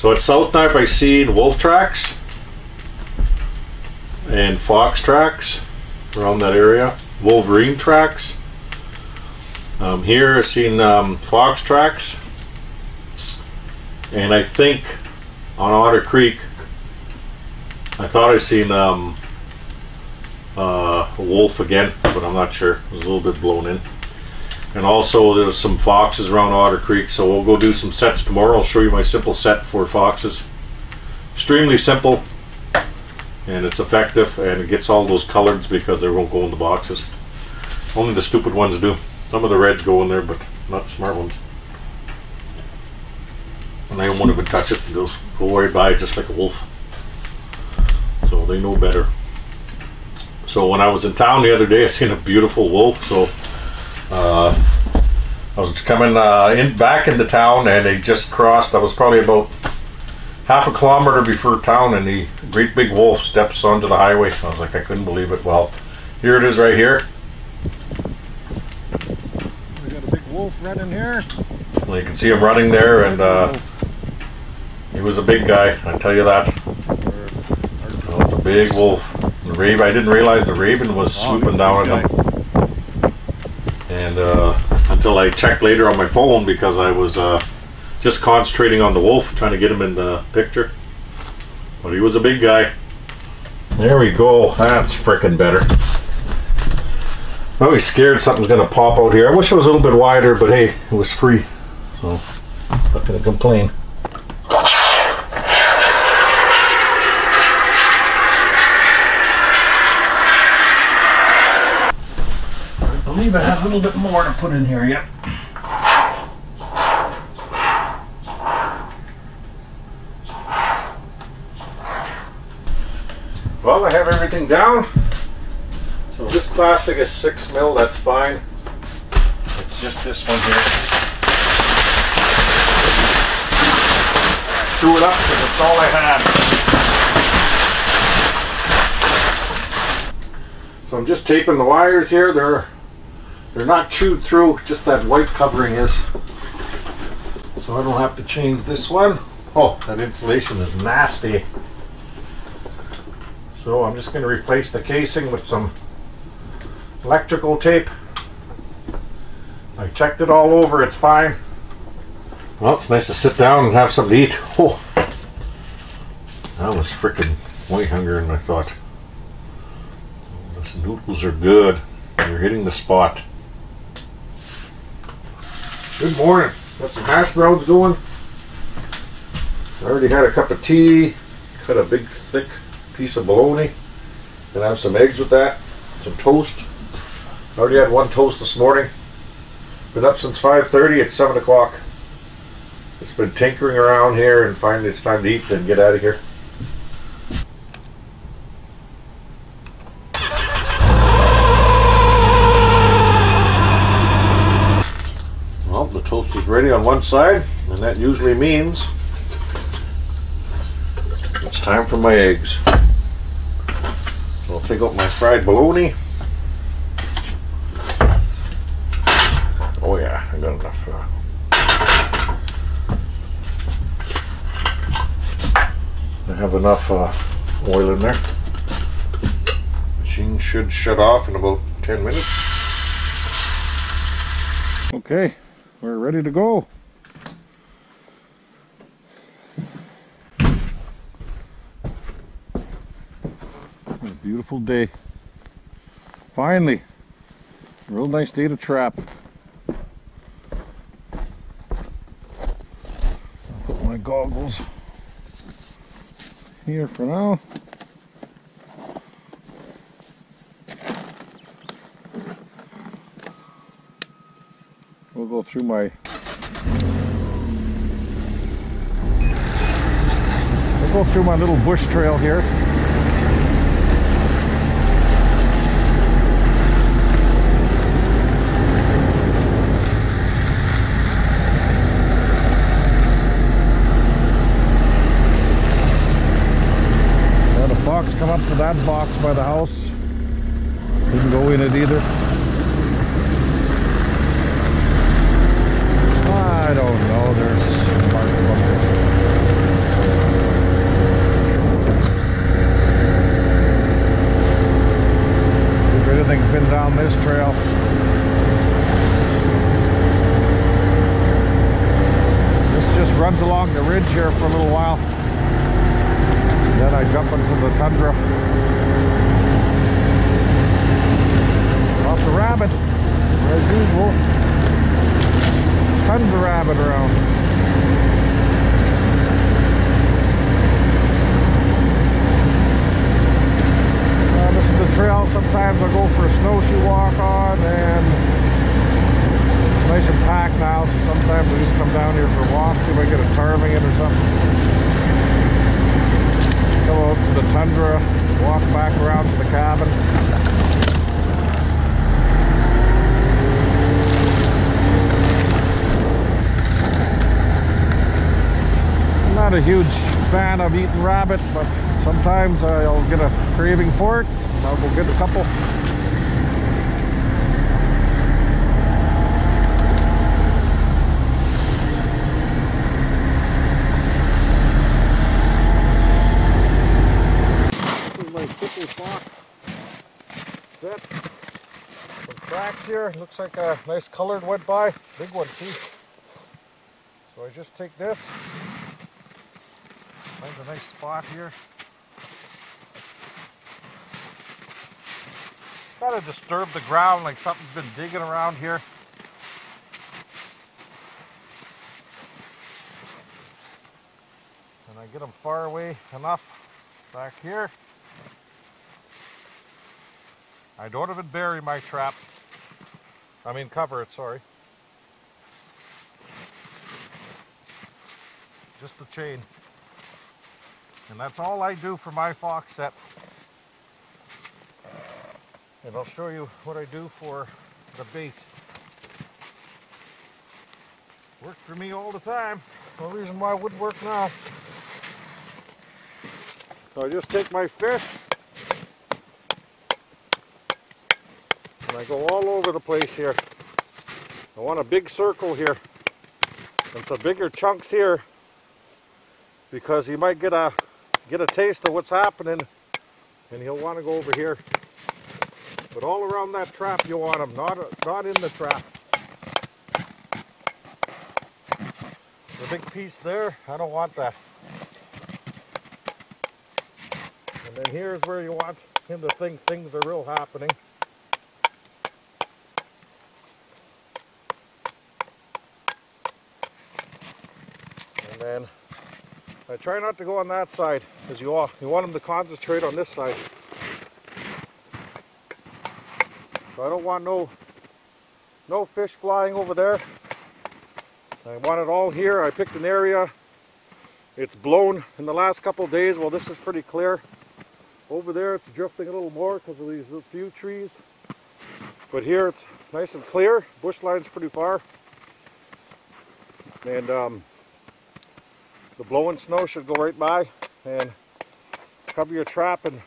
So at South Knife I seen wolf tracks and fox tracks around that area, wolverine tracks. Here I've seen fox tracks, and I think on Otter Creek I thought I seen a wolf again, but I'm not sure. It was a little bit blown in. And also there's some foxes around Otter Creek, so we'll go do some sets tomorrow. I'll show you my simple set for foxes. Extremely simple, and it's effective, and it gets all those coloreds because they won't go in the boxes. Only the stupid ones do. Some of the reds go in there, but not the smart ones. And they won't even touch it. They'll go right by it just like a wolf. So they know better. So when I was in town the other day, I seen a beautiful wolf. So I was coming back into town, and they just crossed. I was probably about half a kilometer before town, and the great big wolf steps onto the highway. I was like, I couldn't believe it. Well, here it is right here. We got a big wolf running here. Well, you can see him running there, and he was a big guy, I tell you that. It was a big wolf. The raven, I didn't realize the raven was swooping down at him. And until I checked later on my phone, because I was just concentrating on the wolf, trying to get him in the picture. But he was a big guy. There we go. That's frickin' better. I'm always scared something's gonna pop out here. I wish it was a little bit wider, but hey, it was free, so not gonna complain. I believe I have a little bit more to put in here yet. Well, I have everything down. So this plastic is 6 mil, that's fine. It's just this one here. I threw it up because that's all I had. So I'm just taping the wires here. They're not chewed through, just that white covering is. So I don't have to change this one. Oh, that insulation is nasty. So I'm just going to replace the casing with some electrical tape. I checked it all over, it's fine. Well, it's nice to sit down and have something to eat. Oh, that was freaking way hungrier than I thought. Those noodles are good. You're hitting the spot. Good morning. Got some hash browns going. I already had a cup of tea. Cut a big thick piece of bologna. Gonna have some eggs with that. Some toast. I already had one toast this morning. Been up since 5:30. It's 7 o'clock. Just been tinkering around here, and finally it's time to eat and get out of here. Well, the toast is ready on one side, and that usually means it's time for my eggs. So I'll take out my fried bologna. Oh yeah, I got enough. I have enough oil in there. Machine should shut off in about 10 minutes. Okay, we're ready to go. What a beautiful day. Finally, real nice day to trap. Put my goggles here for now. We'll go through my little bush trail here. Come up to that box by the house. Didn't go in it either. I don't know. There's smart buggers. Nice trail. This just runs along the ridge here for a little while. Then I jump into the tundra. Lots of rabbit, as usual. Tons of rabbit around. This is the trail sometimes I'll go for a snowshoe walk on, and it's nice and packed now, so sometimes I just come down here for a walk, see if I get a ptarmigan or something. Go out to the tundra, walk back around to the cabin. I'm not a huge fan of eating rabbit, but sometimes I'll get a craving for it. I'll go get a couple. This is my Sippel Fox set. Some cracks here. Looks like a nice colored went by. Big one too. So I just take this. Find a nice spot here. Kind of disturb the ground, like something's been digging around here. And I get them far away enough back here. I don't even bury my trap. I mean cover it, sorry. Just the chain. And that's all I do for my fox set. And I'll show you what I do for the bait. Worked for me all the time. No reason why it wouldn't work now. So I just take my fish and I go all over the place here. I want a big circle here and some bigger chunks here, because you might get a taste of what's happening and he'll want to go over here. But all around that trap you want them, not in the trap. The big piece there, I don't want that. And then here's where you want him to think things are real happening. And then I try not to go on that side, because you want him to concentrate on this side. So I don't want no fish flying over there. I want it all here. I picked an area. It's blown in the last couple of days. Well, this is pretty clear. Over there it's drifting a little more because of these few trees. But here it's nice and clear. Bush line's pretty far. And the blowing snow should go right by and cover your trap and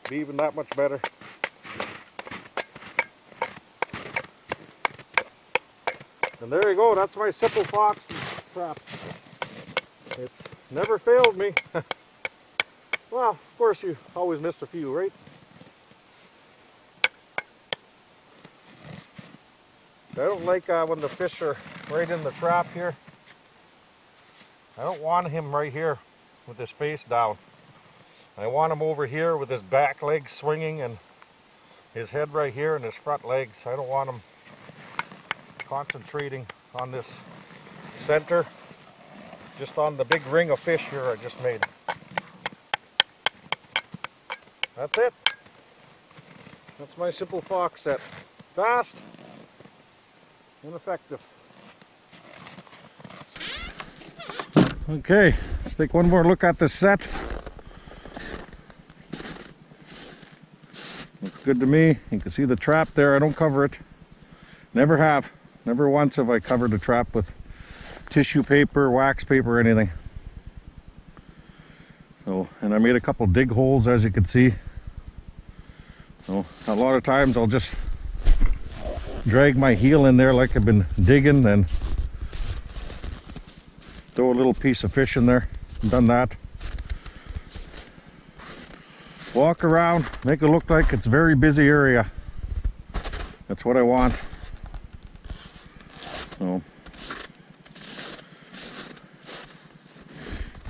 be even that much better. And there you go, that's my Sippel Fox trap. It's never failed me. Well, of course you always miss a few, right? I don't like when the fish are right in the trap here. I don't want him right here with his face down. I want him over here with his back legs swinging and his head right here and his front legs. I don't want him concentrating on this center, just on the big ring of fish here I just made. That's it. That's my Sippel Fox set. Fast and effective. Okay, let's take one more look at this set. Looks good to me. You can see the trap there. I don't cover it. Never have. Never once have I covered a trap with tissue paper, wax paper, or anything. So, and I made a couple dig holes, as you can see. So a lot of times I'll just drag my heel in there like I've been digging and throw a little piece of fish in there. I've done that. Walk around, make it look like it's a very busy area. That's what I want. So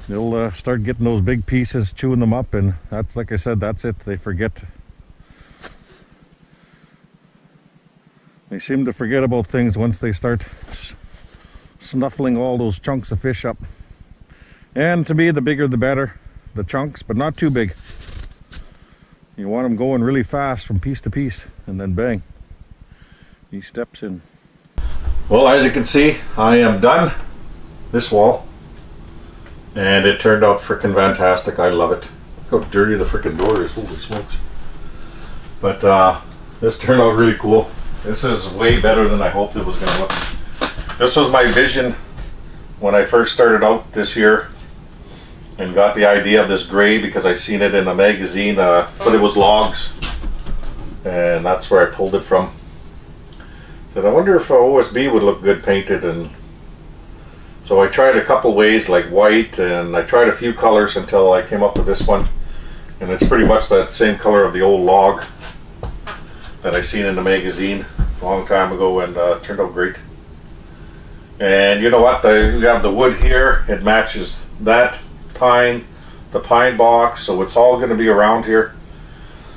they'll start getting those big pieces, chewing them up, and that's, like I said, that's it. They forget. They seem to forget about things once they start snuffling all those chunks of fish up. And to me, the bigger the better, the chunks, but not too big. You want them going really fast from piece to piece, and then bang, he steps in. Well, as you can see, I am done this wall, and it turned out freaking fantastic. I love it. Look how dirty the freaking door is, holy smokes. But this turned out really cool. This is way better than I hoped it was going to look. This was my vision when I first started out this year and got the idea of this gray because I seen it in a magazine, but it was logs, and that's where I pulled it from. But I wonder if OSB would look good painted, and so I tried a couple ways, like white, and I tried a few colors until I came up with this one, and it's pretty much that same color of the old log that I seen in the magazine a long time ago, and turned out great. And you know what, you have the wood here, it matches that pine, the pine box, so it's all going to be around here.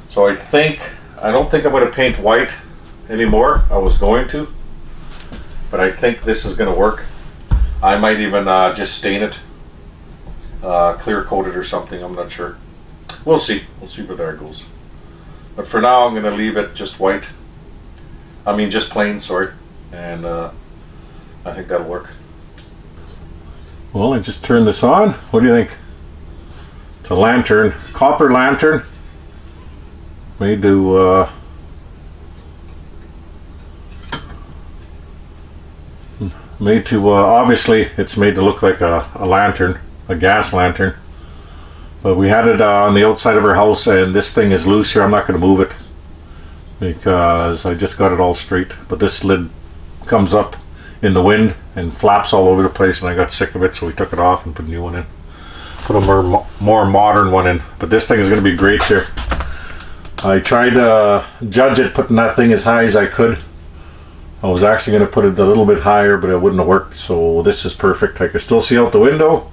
So I don't think I'm going to paint white anymore. I was going to, but I think this is going to work. I might even just stain it, clear coat it or something, I'm not sure. We'll see where that goes. But for now, I'm going to leave it just white. I mean, just plain, sorry. And I think that'll work. Well, I just turned this on. What do you think? It's a lantern, copper lantern, made to obviously it's made to look like a lantern, a gas lantern. But we had it on the outside of our house, and this thing is loose here. I'm not going to move it because I just got it all straight. But this lid comes up in the wind and flaps all over the place, and I got sick of it, so we took it off and put a new one in. Put a more modern one in. But this thing is going to be great here. I tried to judge it, putting that thing as high as I could. I was actually going to put it a little bit higher, but it wouldn't have worked, so this is perfect. I can still see out the window.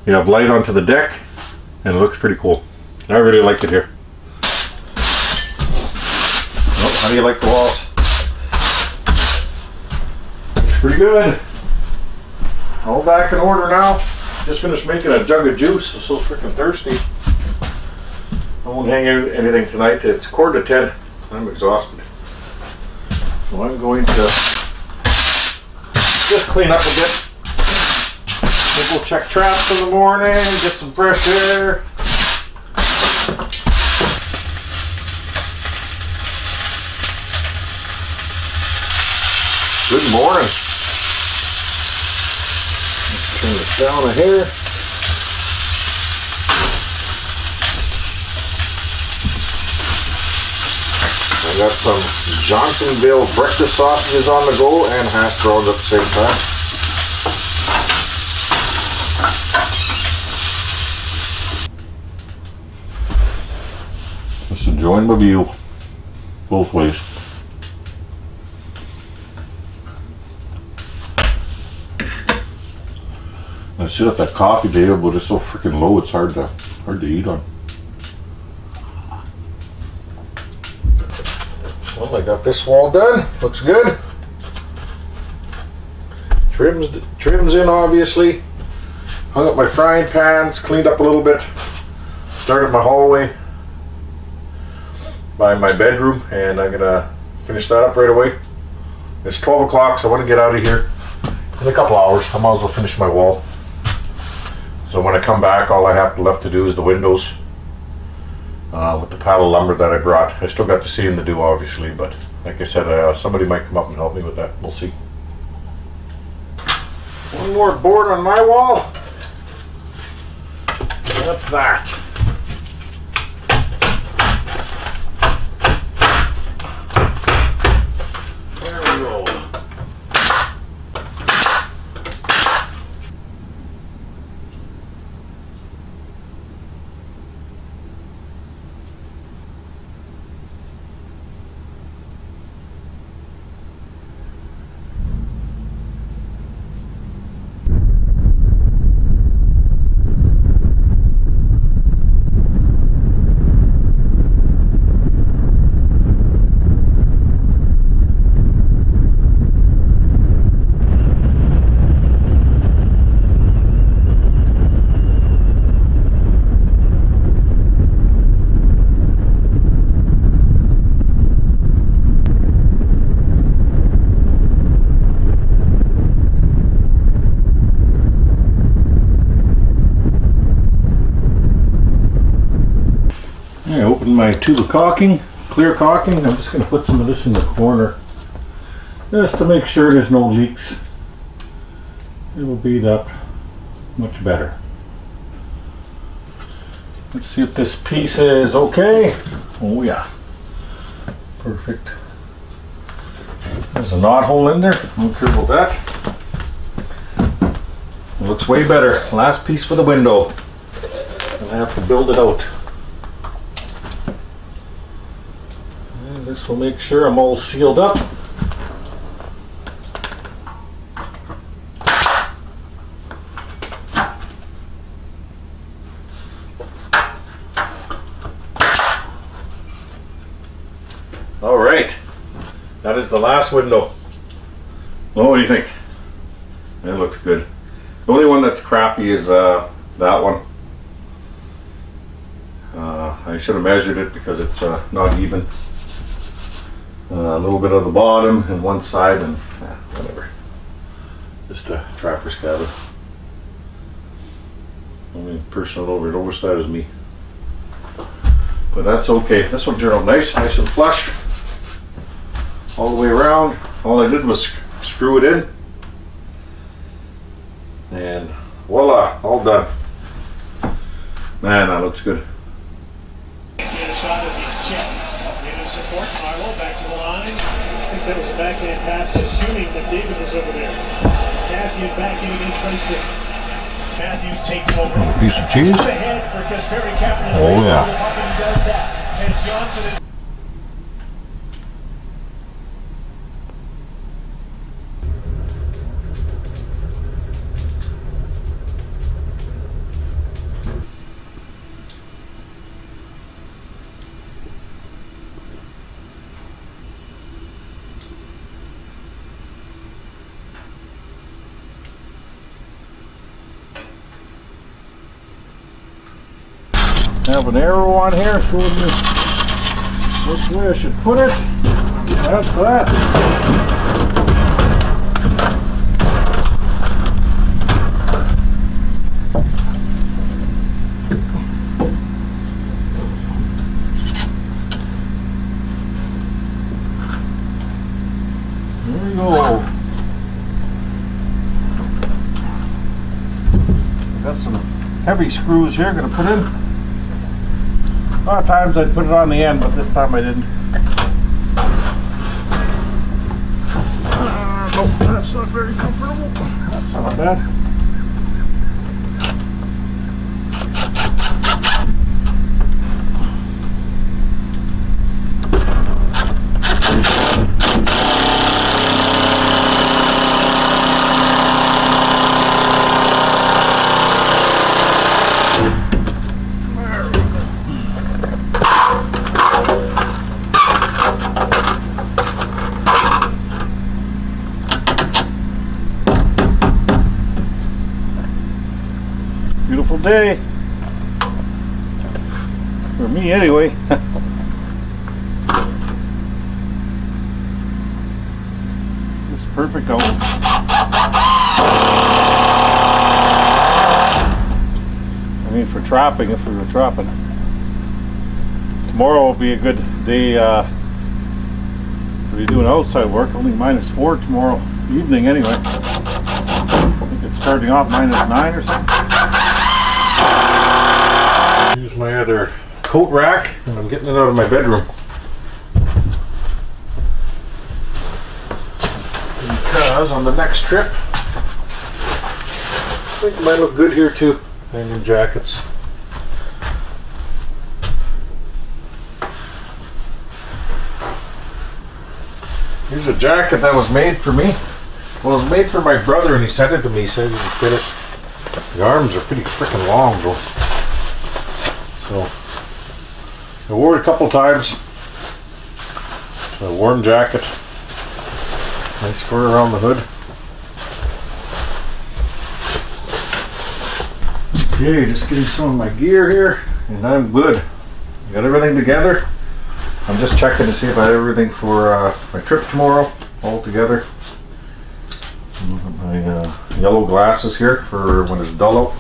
You have light onto the deck, and it looks pretty cool. I really like it here. Well, how do you like the walls? Looks pretty good. All back in order now. Just finished making a jug of juice. I'm so freaking thirsty. I won't hang out anything tonight. It's 9:45. I'm exhausted. So I'm going to just clean up a bit. We'll go check traps in the morning, get some fresh air. Good morning. Let's turn this down a hair. I got some Johnsonville breakfast sausages on the go and hash browns at the same time. Just enjoying my view both ways. I sit at that coffee table, but it's so freaking low it's hard to eat on. Well, I got this wall done. Looks good. Trims in, obviously. Hung up my frying pans, cleaned up a little bit. Started my hallway by my bedroom, and I'm gonna finish that up right away. It's 12 o'clock, so I want to get out of here in a couple hours. I might as well finish my wall. So when I come back, all I have left to do is the windows. With the pile of lumber that I brought. I still got the seam to do, obviously, but like I said, somebody might come up and help me with that. We'll see. One more board on my wall. That's that. There we go. my tube of caulking, clear caulking. I'm just going to put some of this in the corner just to make sure there's no leaks. It will bead up much better. Let's see if this piece is okay. Oh yeah, perfect. There's a knot hole in there. I don't care about that. It looks way better. Last piece for the window. I have to build it out. And this will make sure I'm all sealed up. All right, that is the last window. Well, what do you think? It looks good. The only one that's crappy is that one. I should have measured it because it's not even. A little bit of the bottom and one side, and whatever. Just a trapper's cabin. Only person that overdosed that is me. But that's okay. This one turned out nice and flush. All the way around. All I did was screw it in. And voila, all done. Man, that looks good. Get a shot as he's checked. In support, Carlo back to the line. I think that was a backhand pass, assuming that David was over there. Cassian back in inside six. Matthews takes over. A piece of cheese. Ahead for Kasperi Kapanen. Oh yeah. Does that. As Johnson. I have an arrow on here showing me which way I should put it. That's that. There we go. Got some heavy screws here, gonna put in. A lot of times I'd put it on the end, but this time I didn't. Nope, that's not very comfortable. That's not bad. Beautiful day for me anyway. It's perfect out. I mean, for trapping, if we were trapping. Tomorrow will be a good day to be doing outside work. Only -4 tomorrow evening anyway. I think it's starting off -9 or something. Use my other coat rack, and I'm getting it out of my bedroom. Because on the next trip, I think it might look good here too. Hanging jackets. Here's a jacket that was made for me. Well, it was made for my brother, and he sent it to me. He said he could fit it. The arms are pretty freaking long though. So I wore it a couple times. It's a warm jacket. Nice fur around the hood. Okay, just getting some of my gear here, and I'm good. Got everything together. I'm just checking to see if I have everything for my trip tomorrow all together. My yellow glasses here for when it's dull out.